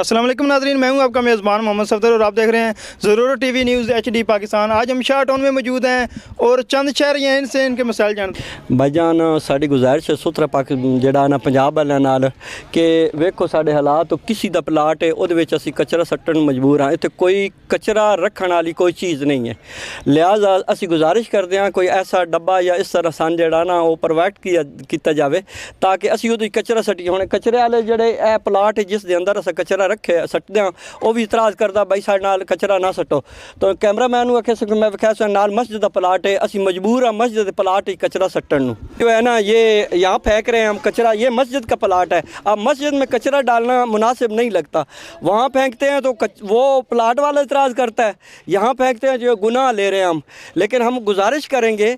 अस्सलाम वालेकुम नाज़रीन, मैं हूं आपका मेज़बान मोहम्मद सफदर और आप देख रहे हैं ज़रूरत टीवी न्यूज़ HD पाकिस्तान। आज हम शाह टाउन में मौजूद हैं और चंद शहरी हैं, इनसे इनके मसाइल जानते हैं। भाईजान साड़ी गुजारिश है सुथरा पाक ਜਿਹੜਾ ਨਾ ਪੰਜਾਬ ਵਾਲਿਆਂ ਨਾਲ ਕਿ ਵੇਖੋ ਸਾਡੇ ਹਾਲਾਤ ਕਿਸੇ ਦਾ ਪਲਾਟ ਹੈ ਉਹਦੇ ਵਿੱਚ ਅਸੀਂ ਕਚਰਾ ਸੱਟਣ ਨੂੰ ਮਜਬੂਰ ਹਾਂ। ਇੱਥੇ ਕੋਈ ਕਚਰਾ ਰੱਖਣ ਵਾਲੀ ਕੋਈ ਚੀਜ਼ ਨਹੀਂ ਹੈ, ਲਿਹਾਜ਼ਾ ਅਸੀਂ ਗੁਜ਼ਾਰਿਸ਼ ਕਰਦੇ ਹਾਂ ਕੋਈ ਐਸਾ ਡੱਬਾ ਜਾਂ ਇਸ ਤਰ੍ਹਾਂ ਸਨ ਜਿਹੜਾ ਨਾ ਉਹ ਪ੍ਰੋਵਾਈਡ ਕੀਤਾ ਜਾਵੇ ਤਾਂ ਕਿ ਅਸੀਂ ਉਹਦੇ ਕਚਰਾ ਸੱਟੀਏ। ਹੁਣ ਕਚਰੇ ਵਾਲੇ ਜਿਹੜੇ ਇਹ ਪਲਾਟ ਹੈ ਜਿਸ ਦੇ ਅੰਦਰ ਅਸੀਂ ਕਚਰਾ ਰੱਖੇ ਸੱਟਦੇ ਹਾਂ ਉਹ ਵੀ ਇਤਰਾਜ਼ ਕਰਦਾ भाई साढ़े नाल कचरा ना सट्टो। तो कैमरामैन को आखे मैं विखाया नाल मस्जिद का प्लाट है, असी मजबूर हाँ मस्जिद के प्लाट ही कचरा सट्टन जो है ना ये यहाँ फेंक रहे हैं हम कचरा। ये मस्जिद का प्लाट है, अब मस्जिद में कचरा डालना मुनासिब नहीं लगता। वहाँ फेंकते हैं तो वो प्लाट वाला इतराज़ करता है, यहाँ फेंकते हैं जो गुनाह ले रहे हैं हम। लेकिन हम गुजारिश करेंगे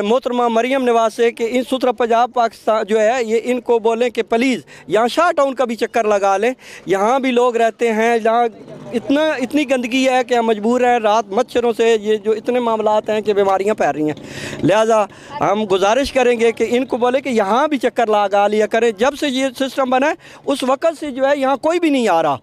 मोहतरमा मरियम नवाज से कि इन सुथरा पंजाब पाकिस्तान जो है ये इनको बोलें कि प्लीज़ यहाँ शाह टाउन का भी चक्कर लगा लें। यहाँ भी लोग रहते हैं जहाँ इतनी गंदगी है कि हम मजबूर हैं, रात मच्छरों से ये जो इतने मामलात हैं कि बीमारियां फैल रही हैं। लिहाजा हम गुजारिश करेंगे कि इनको बोले कि यहाँ भी चक्कर लगा लिया करें। जब से ये सिस्टम बना है उस वक़्त से जो है यहाँ कोई भी नहीं आ रहा।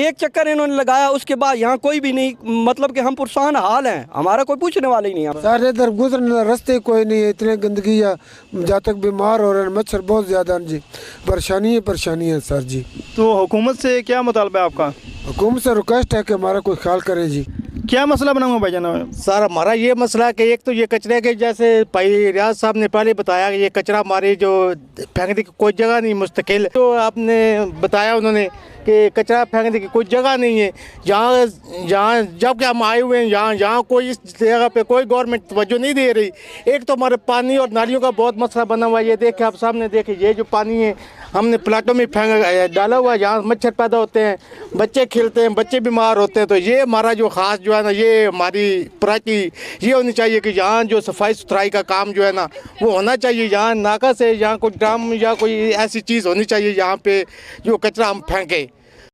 एक चक्कर इन्होंने लगाया उसके बाद यहाँ कोई भी नहीं, मतलब कि हम पुरसान हाल हैं, हमारा कोई पूछने वाला ही नहीं है। सारे इधर गुजरने रास्ते कोई नहीं है, इतनी गंदगी है जहाँ तक बीमार हो रहे हैं, मच्छर बहुत ज़्यादा हैं जी। परेशानी है सर जी। तो हुकूमत से क्या मुतालबा है आपका? हुकूमत से रिक्वेस्ट है कि हमारा कोई ख्याल करे जी। क्या मसला बना हुआ भाईजान? सर हमारा ये मसला है कि एक तो ये कचरे के जैसे भाई रियाज साहब ने पहले बताया कि ये कचरा हमारी जो फेंकने की कोई जगह नहीं मुस्तकिल, तो आपने बताया उन्होंने कि कचरा फेंकने की कोई जगह नहीं है। जहाँ जहाँ जब कि हम आए हुए हैं यहाँ कोई इस जगह पे कोई गवर्नमेंट तवज्जो नहीं दे रही। एक तो हमारे पानी और नालियों का बहुत मसला बना हुआ है। ये देखे आप सामने देखे ये जो पानी है हमने प्लाटों में डाला हुआ है, यहाँ मच्छर पैदा होते हैं, बच्चे खेलते हैं, बच्चे बीमार होते हैं। तो ये हमारा जो ख़ास जो है ना ये हमारी प्रायोरिटी ये होनी चाहिए कि यहाँ जो सफाई सुथराई का काम जो है ना वो होना चाहिए। यहाँ नाका से यहाँ कोई ड्रम या कोई ऐसी चीज़ होनी चाहिए यहाँ पे जो कचरा हम फेंकें।